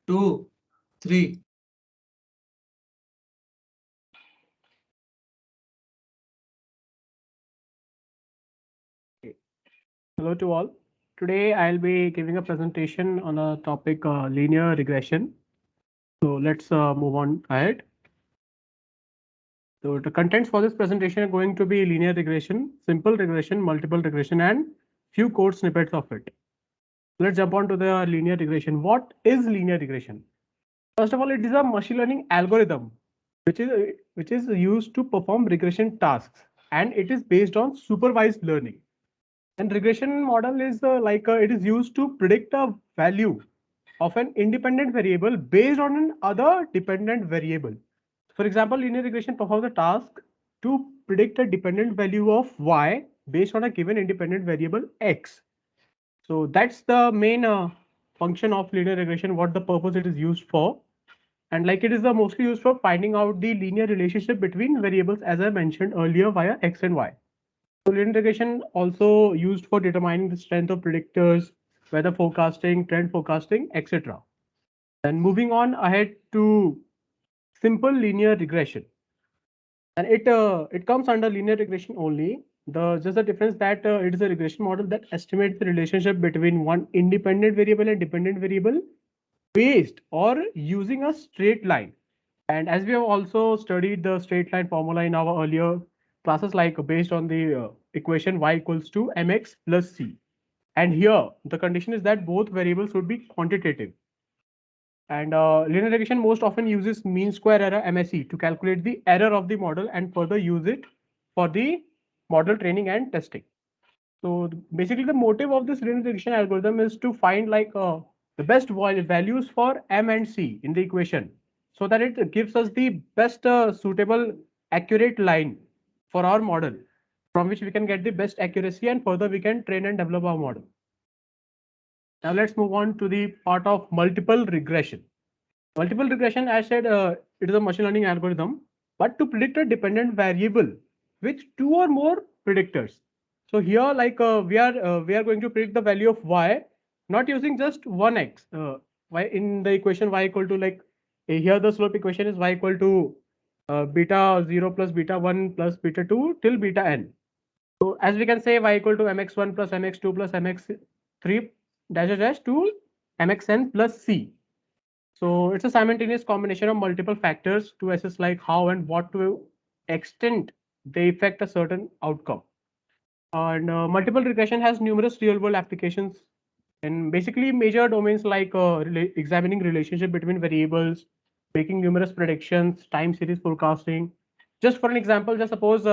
2, 3. Hello to all. Today I'll be giving a presentation on a topic linear regression. So let's move on ahead. So the contents for this presentation are going to be linear regression, simple regression, multiple regression, and few code snippets of it. Let's jump on to the linear regression. What is linear regression? First of all, it is a machine learning algorithm which is used to perform regression tasks, and it is based on supervised learning. And regression model is it is used to predict a value of an independent variable based on another dependent variable. For example, linear regression performs the task to predict a dependent value of y based on a given independent variable x. So that's the main function of linear regression, what the purpose it is used for. And like it is mostly used for finding out the linear relationship between variables as I mentioned earlier via x and y. So linear regression also used for determining the strength of predictors, weather forecasting, trend forecasting, etc. And moving on ahead to simple linear regression, and it comes under linear regression only. The just the difference that it is a regression model that estimates the relationship between one independent variable and dependent variable based or using a straight line. And as we have also studied the straight line formula in our earlier classes, like based on the equation y equals to mx plus c. And here the condition is that both variables would be quantitative. And linear regression most often uses mean square error MSE to calculate the error of the model and further use it for the model training and testing. So basically, the motive of this linear regression algorithm is to find the best values for m and c in the equation, so that it gives us the best suitable accurate line for our model, from which we can get the best accuracy and further we can train and develop our model. Now let's move on to the part of multiple regression. Multiple regression, as said, it is a machine learning algorithm, but to predict a dependent variable with two or more predictors. So here, we are going to predict the value of y, not using just one x. Y in the equation y equal to here the slope equation is y equal to beta 0 plus beta 1 plus beta 2 till beta n. So as we can say y equal to mx1 plus mx2 plus mx3 dash dash to mxn plus c. So it's a simultaneous combination of multiple factors to assess like how and what to extent they affect a certain outcome. And multiple regression has numerous real world applications in basically major domains like examining relationship between variables, making numerous predictions, time series forecasting. Just for an example, just suppose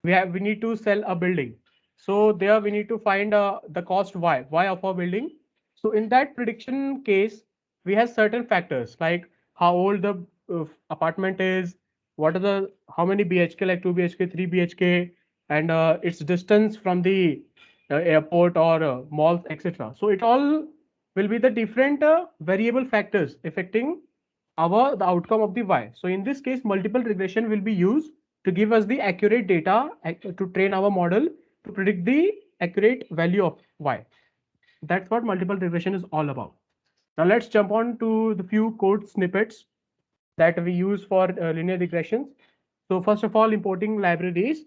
we need to sell a building. So there we need to find the cost y of our building. So in that prediction case, we have certain factors like how old the apartment is, what are the how many BHK, like 2 BHK, 3 BHK, and its distance from the airport or malls, etc. So it all will be the different variable factors affecting the outcome of the y. So in this case, multiple regression will be used to give us the accurate data to train our model to predict the accurate value of y. That's what multiple regression is all about. Now let's jump on to the few code snippets that we use for linear regressions. So first of all, importing libraries.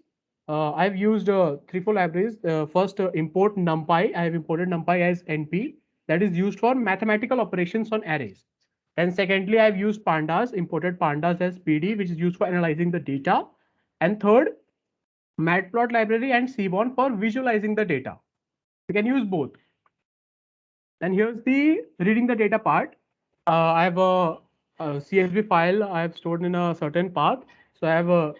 I've used 3-4 libraries. First, import NumPy. I have imported NumPy as NP, that is used for mathematical operations on arrays. And secondly, I've used Pandas, imported Pandas as PD, which is used for analyzing the data. And third, Matplot library and Seaborn for visualizing the data. You can use both. And here's the reading the data part. I have a CSV file I have stored in a certain path. So I have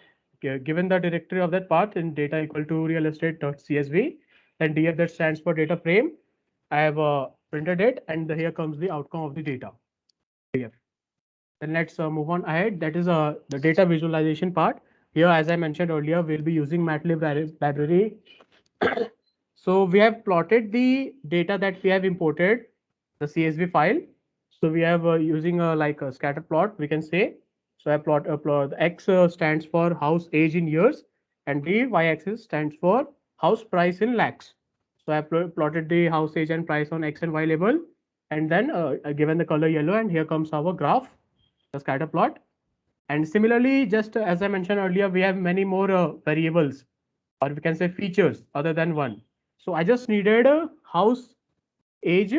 given the directory of that path in data equal to real estate.csv, and df that stands for data frame. I have printed it, and here comes the outcome of the data. Df. Then let's move on ahead. That is the data visualization part. Here, as I mentioned earlier, we'll be using MATLAB library. So we have plotted the data that we have imported, the CSV file. So we have using like a scatter plot, we can say. So I plot the X stands for house age in years, and the Y-axis stands for house price in lakhs. So I plotted the house age and price on X and Y label. and then given the color yellow, and here comes our graph, the scatter plot. And similarly, just as I mentioned earlier, we have many more variables, or we can say features other than one. So I just needed a house age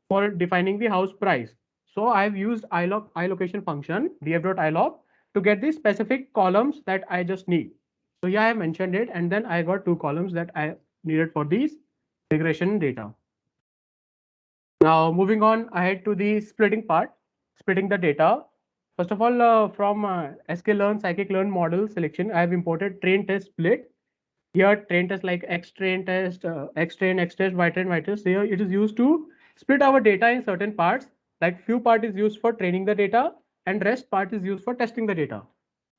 for defining the house price. So I've used iLocation function, df.ilog, to get the specific columns that I just need. So yeah, I mentioned it, and then I got two columns that I needed for these regression data. Now moving on ahead to the splitting part, splitting the data. First of all, from sklearn scikit-learn model selection, I have imported train test split. Here train test like X train test, X train, X test, Y train, Y test. Here it is used to split our data in certain parts. Like few part is used for training the data, and rest part is used for testing the data.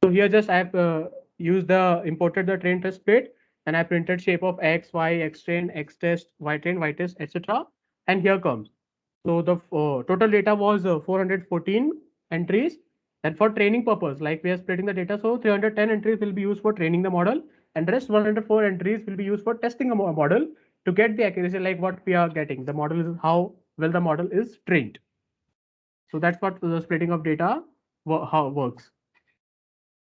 So here just I have used the imported the train test split, and I printed shape of X, Y, X train, X test, Y train, Y test, etc. And here comes. So the total data was 414 entries. And for training purpose, like we are splitting the data, so 310 entries will be used for training the model, and rest 104 entries will be used for testing a model to get the accuracy like what we are getting. The model is how well the model is trained. So that's what the splitting of data how works.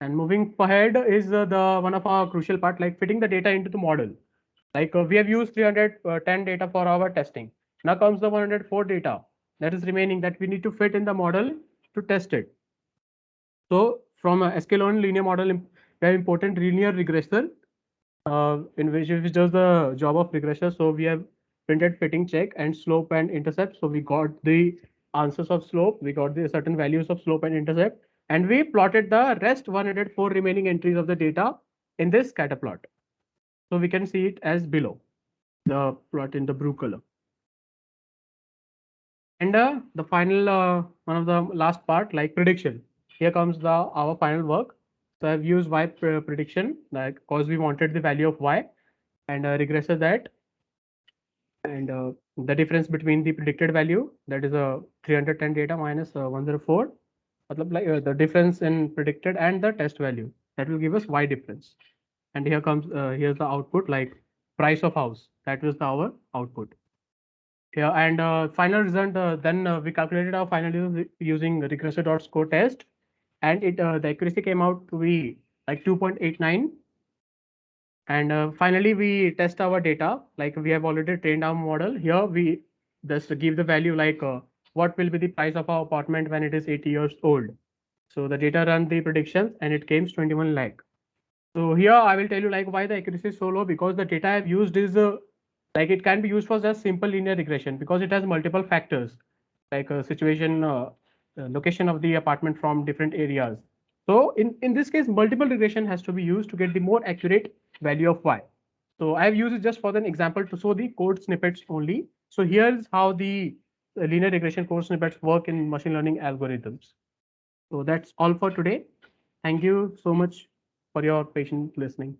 And moving ahead is the one of our crucial part, like fitting the data into the model. Like we have used 310 data for our testing. Now comes the 104 data that is remaining that we need to fit in the model to test it. So from a sklearn linear model, we have important linear regressor in which does the job of regressor. So we have printed fitting check and slope and intercept. So we got the answers of slope, we got the certain values of slope and intercept, and we plotted the rest 104 remaining entries of the data in this scatter plot. So we can see it as below, the plot in the blue color. And the final one of the last part, like prediction. Here comes the our final work. So I've used y prediction, like because we wanted the value of y, and regressor that, and the difference between the predicted value, that is a 310 data minus 104, like the difference in predicted and the test value, that will give us y difference. And here comes here's the output, like price of house, that was our output. Yeah, and final result, then we calculated our final result using regressor.score test, and it the accuracy came out to be like 2.89. And finally, we test our data, like we have already trained our model. Here we just give the value like what will be the price of our apartment when it is 80 years old. So the data run the predictions, and it came 21 lakh. So here I will tell you like why the accuracy is so low, because the data I've used is like it can be used for just simple linear regression because it has multiple factors like situation, location of the apartment from different areas. So in this case, multiple regression has to be used to get the more accurate value of y. So I've used it just for an example to show the code snippets only. So here's how the linear regression code snippets work in machine learning algorithms. So that's all for today. Thank you so much for your patient listening.